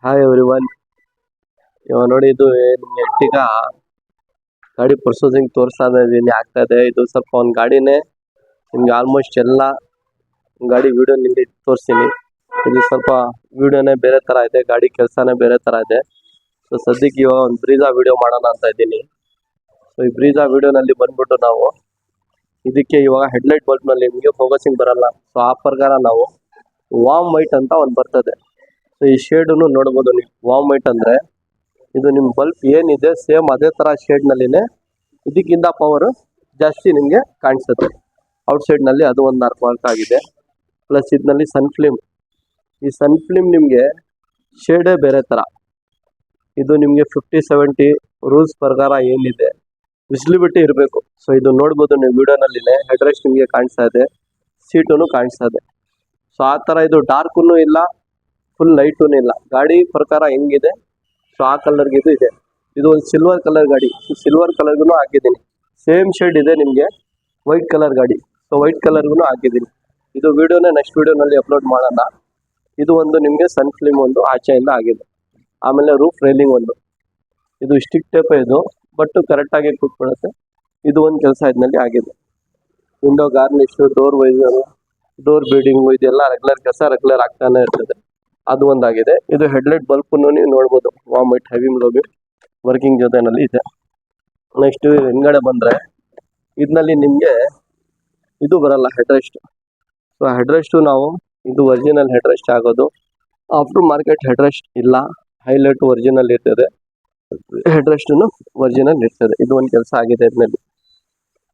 Hi everyone. ಇವಾಗ ನೋಡಿ, ಇದು ನಿಮ್ಗೆ ಎರ್ಟಿಗ ಗಾಡಿ ಪ್ರೊಸೆಸಿಂಗ್ ತೋರಿಸ್ತಾ ಇದ್ದೀನಿ, ಆಗ್ತಾ ಇದೆ. ಇದು ಸ್ವಲ್ಪ ಒಂದು ಗಾಡಿನೇ ನಿಮ್ಗೆ ಆಲ್ಮೋಸ್ಟ್ ಎಲ್ಲ ಗಾಡಿ ವಿಡಿಯೋ ನಿಮಗೆ ತೋರಿಸ್ತೀನಿ. ಇದು ಸ್ವಲ್ಪ ವಿಡಿಯೋನೇ ಬೇರೆ ತರ ಇದೆ, ಗಾಡಿ ಕೆಲಸನೇ ಬೇರೆ ತರ ಇದೆ. ಸೊ ಸದ್ಯಕ್ಕೆ ಇವಾಗ ಒಂದು ಬ್ರೀಜಾ ವಿಡಿಯೋ ಮಾಡೋಣ ಅಂತ ಇದ್ದೀನಿ. ಸೊ ಈ ಬ್ರೀಜಾ ವಿಡಿಯೋನಲ್ಲಿ ಬಂದ್ಬಿಟ್ಟು ನಾವು ಇದಕ್ಕೆ ಇವಾಗ ಹೆಡ್ಲೈಟ್ ಬಲ್ಬ್ನಲ್ಲಿ ನಿಮಗೆ ಫೋಕಸಿಂಗ್ ಬರಲ್ಲ. ಸೊ ಆ ಪ್ರಕಾರ ನಾವು ವಾಮ್ ವೈಟ್ ಅಂತ ಒಂದು ಬರ್ತದೆ. ಸೊ ಈ ಶೇಡನ್ನು ನೋಡ್ಬೋದು ನೀವು. ವಾಮ್ ವೈಟ್ ಅಂದ್ರೆ ಇದು ನಿಮ್ಮ ಬಲ್ಬ್ ಏನಿದೆ ಸೇಮ್ ಅದೇ ತರ ಶೇಡ್ ನಲ್ಲಿನೇ ಇದಕ್ಕಿಂತ ಪವರ್ ಜಾಸ್ತಿ ನಿಮಗೆ ಕಾಣಿಸುತ್ತೆ. ಔಟ್ಸೈಡ್ ನಲ್ಲಿ ಅದು ಒಂದು ವರ್ಕ್ ಆಗಿದೆ. ಪ್ಲಸ್ ಇದರಲ್ಲಿ ಸನ್ಫ್ಲೇಮ್, ಈ ಸನ್ಫ್ಲೇಮ್ ನಿಮಗೆ ಶೇಡೇ ಬೇರೆ ತರ. ಇದು ನಿಮಗೆ 50-70 ರೂಲ್ಸ್ ಪ್ರಕಾರ ಏನಿದೆ ವಿಸಿಬಿಲಿಟಿ ಇರಬೇಕು. ಸೊ ಇದು ನೋಡ್ಬೋದು ನೀವು ವಿಡಿಯೋನಲ್ಲಿನೇ. ಹೆಡ್ ರೆಸ್ಟ್ ನಿಮಗೆ ಕಾಣಿಸ್ತಾ ಇದೆ, ಸೀಟು ಕಾಣಿಸ್ತಾ ಇದೆ. ಸೊ ಆ ತರ ಇದು ಡಾರ್ಕ್ನು ಇಲ್ಲ, ಫುಲ್ ಲೈಟೂ ಇಲ್ಲ. ಗಾಡಿ ಪ್ರಕಾರ ಹೆಂಗಿದೆ ಸೊ ಆ ಕಲರ್ಗೆ ಇದು ಇದೆ. ಇದು ಒಂದು ಸಿಲ್ವರ್ ಕಲರ್ ಗಾಡಿ. ಸಿಲ್ವರ್ ಕಲರ್ಗೂ ಹಾಕಿದ್ದೀನಿ. ಸೇಮ್ ಶೇಡ್ ಇದೆ ನಿಮಗೆ ವೈಟ್ ಕಲರ್ ಗಾಡಿ. ಸೊ ವೈಟ್ ಕಲರ್ಗೂ ಹಾಕಿದ್ದೀನಿ. ಇದು ವಿಡಿಯೋನ ನೆಕ್ಸ್ಟ್ ವಿಡಿಯೋನಲ್ಲಿ ಅಪ್ಲೋಡ್ ಮಾಡೋಣ. ಇದು ಒಂದು ನಿಮಗೆ ಸನ್ ಫಿಲ್ಮ್ ಒಂದು ಆಚೆಯಿಂದ ಆಗಿದೆ. ಆಮೇಲೆ ರೂಫ್ ರೈಲಿಂಗ್ ಒಂದು, ಇದು ಸ್ಟಿಕ್ ಟೇಪ್ ಇದು, ಬಟ್ ಕರೆಕ್ಟಾಗಿ ಕೂತ್ಕೊಳ್ಳುತ್ತೆ. ಇದು ಒಂದು ಕೆಲಸ ಇದರಲ್ಲಿ ಆಗಿದೆ. ವಿಂಡೋ ಗಾರ್ನಿಶು, ಡೋರ್ ವೈಸರು, ಡೋರ್ ಬೀಡಿಂಗು, ಇದೆಲ್ಲ ರೆಗ್ಯುಲರ್ ಆಗ್ತಾನೆ ಇರ್ತದೆ. ಅದು ಒಂದಾಗಿದೆ. ಇದು ಹೆಡ್ಲೈಟ್ ಬಲ್ಬನ್ನು ನೀವು ನೋಡ್ಬೋದು, ವಾಮ್ ವೈಟ್ ಹೆವಿ ಲೋಬಿ ವರ್ಕಿಂಗ್ ಜೊತೆನಲ್ಲಿ ಇದೆ. ನೆಕ್ಸ್ಟ್ ಹಿಂದ್ಗಡೆ ಬಂದರೆ ಇದರಲ್ಲಿ ನಿಮಗೆ ಇದು ಬರಲ್ಲ head rest. So head rest ನಾವು ಇದು ಒರಿಜಿನಲ್ ಹೆಡ್ ರೆಸ್ಟ್ ಆಗೋದು. ಆಫ್ಟರ್ ಮಾರ್ಕೆಟ್ ಹೆಡ್ ರೆಸ್ಟ್ ಇಲ್ಲ, ಹೈಲೈಟ್ ಒರಿಜಿನಲ್ ಇರ್ತದೆ, ಹೆಡ್ ರೆಸ್ಟನ್ನು ಒರಿಜಿನಲ್ ಇರ್ತದೆ. ಇದು ಒಂದು ಕೆಲಸ ಆಗಿದೆ ಇದರಲ್ಲಿ.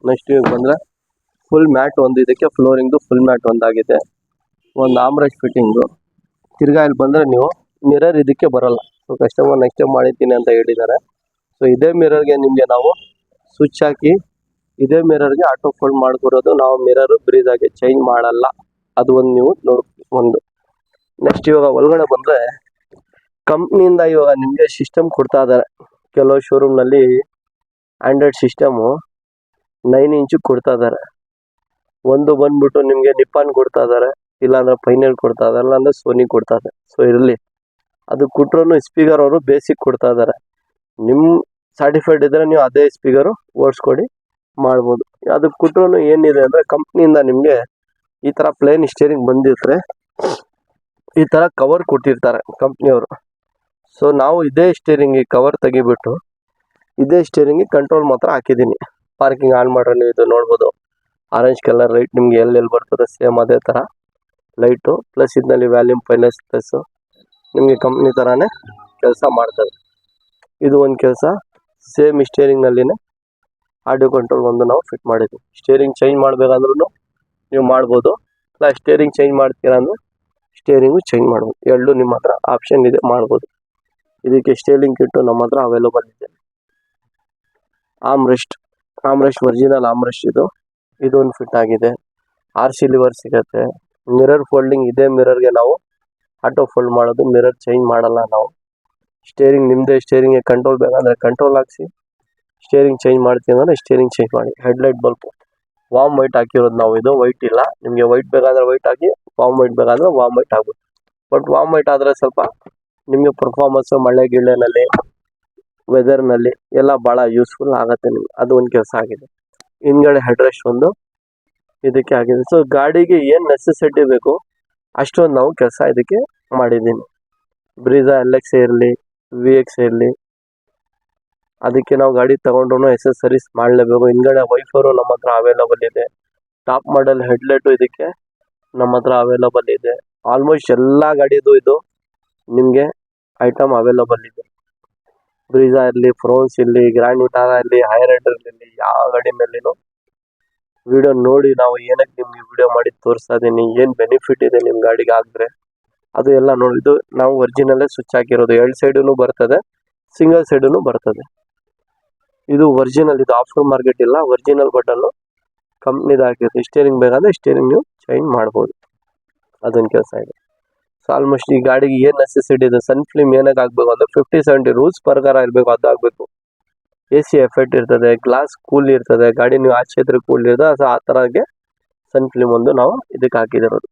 ನೆಕ್ಸ್ಟ್ ಬಂದರೆ ಫುಲ್ ಮ್ಯಾಟ್ ಒಂದು, ಇದಕ್ಕೆ ಫ್ಲೋರಿಂಗ್ದು ಫುಲ್ ಮ್ಯಾಟ್ ಒಂದಾಗಿದೆ. ಒಂದು ಆಮ್ರೆಸ್ಟ್ ಫಿಟ್ಟಿಂಗು. ತಿರ್ಗಾ ಇಲ್ಲಿ ಬಂದರೆ ನೀವು ಮಿರರ್ ಇದಕ್ಕೆ ಬರಲ್ಲ. ಸೊ ಕಸ್ಟಮರ್ ನೆಕ್ಸ್ಟ್ ಟೈಮ್ ಮಾಡಿದ್ದೀನಿ ಅಂತ ಹೇಳಿದ್ದಾರೆ. ಸೊ ಇದೇ ಮಿರರ್ಗೆ ನಿಮಗೆ ನಾವು ಸ್ವಿಚ್ ಹಾಕಿ ಇದೇ ಮಿರರ್ಗೆ ಆಟೋ ಫೋಲ್ಡ್ ಮಾಡ್ಕೊರೋದು. ನಾವು ಮಿರರು ಬ್ರೀಜಾಗೆ ಚೇಂಜ್ ಮಾಡಲ್ಲ. ಅದು ಒಂದು ನೀವು ಒಂದು. ನೆಕ್ಸ್ಟ್ ಇವಾಗ ಒಳಗಡೆ ಬಂದರೆ ಕಂಪ್ನಿಯಿಂದ ಇವಾಗ ನಿಮಗೆ ಸಿಸ್ಟಮ್ ಕೊಡ್ತಾ ಇದ್ದಾರೆ. ಕೆಲವು ಶೋರೂಮ್ನಲ್ಲಿ ಆಂಡ್ರಾಯ್ಡ್ ಸಿಸ್ಟಮು 9 ಇಂಚು ಕೊಡ್ತಾ ಇದ್ದಾರೆ. ಒಂದು ಬಂದ್ಬಿಟ್ಟು ನಿಮಗೆ ನಿಪ್ಪಾನ್ ಕೊಡ್ತಾ ಇದ್ದಾರೆ, ಇಲ್ಲಾಂದ್ರೆ ಫೈನಲ್ ಕೊಡ್ತಾ ಇದ್ದಾರೆ, ಇಲ್ಲಾಂದ್ರೆ ಸೋನಿ ಕೊಡ್ತಾ ಇದ್ದಾರೆ. ಸೊ ಇರಲಿ, ಅದು ಕೊಟ್ಟರು ಸ್ಪೀಕರ್ ಅವರು ಬೇಸಿಕ್ ಕೊಡ್ತಾ ಇದ್ದಾರೆ. ನಿಮ್ಮ ಸರ್ಟಿಫೈಡ್ ಇದ್ರೆ ನೀವು ಅದೇ ಸ್ಪೀಕರು ಓಡಿಸ್ಕೊಡಿ ಮಾಡ್ಬೋದು. ಅದಕ್ಕೆ ಕೊಟ್ಟರು ಏನಿದೆ ಅಂದರೆ ಕಂಪ್ನಿಯಿಂದ ನಿಮಗೆ ಈ ಥರ ಪ್ಲೇನ್ ಸ್ಟೇರಿಂಗ್ ಬಂದಿರ್ತಾರೆ, ಈ ಥರ ಕವರ್ ಕೊಟ್ಟಿರ್ತಾರೆ ಕಂಪ್ನಿಯವರು. ಸೊ ನಾವು ಇದೇ ಸ್ಟೇರಿಂಗಿಗೆ ಕವರ್ ತೆಗಿಬಿಟ್ಟು ಇದೇ ಸ್ಟೇರಿಂಗಿಗೆ ಕಂಟ್ರೋಲ್ ಮಾತ್ರ ಹಾಕಿದ್ದೀನಿ. ಪಾರ್ಕಿಂಗ್ ಆನ್ ಮಾಡ್ರೆ ನೀವು ಇದು ನೋಡ್ಬೋದು, ಆರೆಂಜ್ ಕಲರ್ ಲೈಟ್ ನಿಮಗೆ ಎಲ್ಲೆಲ್ಲಿ ಬರ್ತದೆ ಸೇಮ್ ಅದೇ ಥರ ಲೈಟು. ಪ್ಲಸ್ ಇದರಲ್ಲಿ ವ್ಯಾಲ್ಯೂಮ್ ಫೈನಾನ್ಸ್ ಪ್ಲಸ್ಸು ನಿಮಗೆ ಕಂಪ್ನಿ ಥರನೇ ಕೆಲಸ ಮಾಡ್ತದೆ. ಇದು ಒಂದು ಕೆಲಸ. ಸೇಮ್ ಸ್ಟೇರಿಂಗ್ನಲ್ಲಿನೇ ಆಡಿಯೋ ಕಂಟ್ರೋಲ್ ಒಂದು ನಾವು ಫಿಟ್ ಮಾಡಿದ್ವಿ. ಸ್ಟೇರಿಂಗ್ ಚೇಂಜ್ ಮಾಡಬೇಕಂದ್ರೂ ನೀವು ಮಾಡ್ಬೋದು, ಇಲ್ಲ ಸ್ಟೇರಿಂಗ್ ಚೇಂಜ್ ಮಾಡ್ತೀರಾ ಅಂದರೆ ಸ್ಟೇರಿಂಗು ಚೇಂಜ್ ಮಾಡ್ಬೋದು. ಎರಡು ನಿಮ್ಮ ಹತ್ರ ಆಪ್ಷನ್ ಇದೆ, ಮಾಡ್ಬೋದು. ಇದಕ್ಕೆ ಸ್ಟೇರಿಂಗ್ ಕಿಟ್ಟು ನಮ್ಮ ಹತ್ರ ಅವೈಲೇಬಲ್ ಇದೆ. ಆಮ್ರೆಸ್ಟ್ ಒರಿಜಿನಲ್ ಆಮ್ರೆಸ್ಟ್ ಇದು ಒಂದು ಫಿಟ್ ಆಗಿದೆ. RC ಲಿವರ್ ಸಿಗುತ್ತೆ. ಮಿರರ್ ಫೋಲ್ಡಿಂಗ್, ಇದೇ ಮಿರರ್ಗೆ ನಾವು ಆಟೋ ಫೋಲ್ಡ್ ಮಾಡೋದು, ಮಿರರ್ ಚೇಂಜ್ ಮಾಡಲ್ಲ ನಾವು. ಸ್ಟೇರಿಂಗ್ ನಿಮ್ಮದೇ ಸ್ಟೇರಿಂಗ್ಗೆ ಕಂಟ್ರೋಲ್ ಬೇಕಂದರೆ ಕಂಟ್ರೋಲ್ ಹಾಕ್ಸಿ, ಸ್ಟೇರಿಂಗ್ ಚೇಂಜ್ ಮಾಡ್ತೀವಿ ಅಂದರೆ ಸ್ಟೇರಿಂಗ್ ಚೇಂಜ್ ಮಾಡಿ. ಹೆಡ್ಲೈಟ್ ಬಲ್ಬು ವಾಮ್ ವೈಟ್ ಹಾಕಿರೋದು ನಾವು, ಇದು ವೈಟ್ ಇಲ್ಲ. ನಿಮಗೆ ವೈಟ್ ಬೇಕಾದರೆ ವೈಟ್ ಹಾಕಿ, ವಾಮ್ ವೈಟ್ ಬೇಕಾದರೆ ವಾಮ್ ವೈಟ್ ಆಗ್ಬೋದು. ಬಟ್ ವಾಮ್ ವೈಟ್ ಆದರೆ ಸ್ವಲ್ಪ ನಿಮಗೆ ಪರ್ಫಾರ್ಮೆನ್ಸು ಮಳೆ ಗಿಳೆನಲ್ಲಿ ವೆದರ್ನಲ್ಲಿ ಎಲ್ಲ ಭಾಳ ಯೂಸ್ಫುಲ್ ಆಗುತ್ತೆ ನಿಮ್ಗೆ. ಅದು ಒಂದು ಕೆಲಸ ಆಗಿದೆ. ಹಿಂದ್ಗಡೆ ಹೆಡ್ ರೆಸ್ಟ್ ಒಂದು ಇದಕ್ಕೆ ಆಗಿದೆ. ಸೊ ಗಾಡಿಗೆ ಏನು ನೆಸೆಸಿಟಿ ಬೇಕು ಅಷ್ಟೊಂದು ನಾವು ಕೆಲಸ ಇದಕ್ಕೆ ಮಾಡಿದ್ದೀನಿ. ಬ್ರೀಜಾ LX ಇರಲಿ, VX ಇರಲಿ, ಅದಕ್ಕೆ ನಾವು ಗಾಡಿ ತೊಗೊಂಡ್ರು ಎಕ್ಸಸರೀಸ್ ಮಾಡಲೇಬೇಕು. ಹಿಂದ್ಗಡೆ ವೈಫರು ನಮ್ಮ ಹತ್ರ ಅವೈಲೇಬಲ್ ಇದೆ. ಟಾಪ್ ಮಾಡೆಲ್ ಹೆಡ್ಲೈಟು ಇದಕ್ಕೆ ನಮ್ಮ ಹತ್ರ ಅವೈಲೇಬಲ್ ಇದೆ. ಆಲ್ಮೋಸ್ಟ್ ಎಲ್ಲ ಗಾಡಿದು ಇದು ನಿಮಗೆ ಐಟಮ್ ಅವೈಲೇಬಲ್ ಇದೆ. ಬ್ರೀಜಾ ಇರಲಿ, ಫ್ರೋನ್ಸ್ ಇರಲಿ, ಗ್ರ್ಯಾಂಡ್ ವಿಟಾರಾ ಇರಲಿ, ಹೈರೈಡರ್ ಇರಲಿ, ಯಾವ ಗಾಡಿ ಮೇಲೇನು ವಿಡಿಯೋ ನೋಡಿ ನಾವು ಏನಕ್ಕೆ ನಿಮ್ಗೆ ವಿಡಿಯೋ ಮಾಡಿ ತೋರಿಸ್ತಾ ಇದ್ದೀನಿ, ಏನು ಬೆನಿಫಿಟ್ ಇದೆ ನಿಮ್ಮ ಗಾಡಿಗೆ ಆಗಿದ್ರೆ ಅದು ಎಲ್ಲ ನೋಡಿದ್ದು. ನಾವು ಒರಿಜಿನಲ್ಲೇ ಸ್ವಿಚ್ ಹಾಕಿರೋದು. 2 ಸೈಡೂ ಬರ್ತದೆ, ಸಿಂಗಲ್ ಸೈಡೂ ಬರ್ತದೆ. ಇದು ಒರಿಜಿನಲ್, ಇದು ಆಫ್ಟರ್ ಮಾರ್ಕೆಟ್ ಇಲ್ಲ, ಒರಿಜಿನಲ್ ಬಟನ್ನು ಕಂಪ್ನಿದು ಹಾಕಿರೋದು. ಸ್ಟೇರಿಂಗ್ ಬೇಕಾದರೆ ಸ್ಟೇರಿಂಗ್ ನೀವು ಚೇಂಜ್ ಮಾಡ್ಬೋದು. ಅದೊಂದು ಕೆಲಸ ಇದೆ. ಸೊ ಆಲ್ಮೋಸ್ಟ್ ಈ ಗಾಡಿಗೆ ಏನು ನೆಸೆಸಿಟಿ ಇದೆ, ಸನ್ ಫಿಲ್ಮ್ ಏನಕ್ಕೆ ಆಗಬೇಕು ಅಂದರೆ 50-70 ರೂಲ್ಸ್ ಪ್ರಕಾರ ಇರಬೇಕು, ಅದು ಆಗಬೇಕು. AC ಎಫೆಕ್ಟ್ ಇರ್ತದೆ, ಗ್ಲಾಸ್ ಕೂಲ್ ಇರ್ತದೆ, ಗಾಡಿ ನೀವು ಆಚೆ ಇದ್ರೆ ಕೂಲ್ ಇರ್ತದೆ. ಅದು ಆ ಥರಗೆ ಸನ್ ಫಿಲ್ಮ್ ಒಂದು ನಾವು ಇದಕ್ಕೆ ಹಾಕಿದಿರೋದು.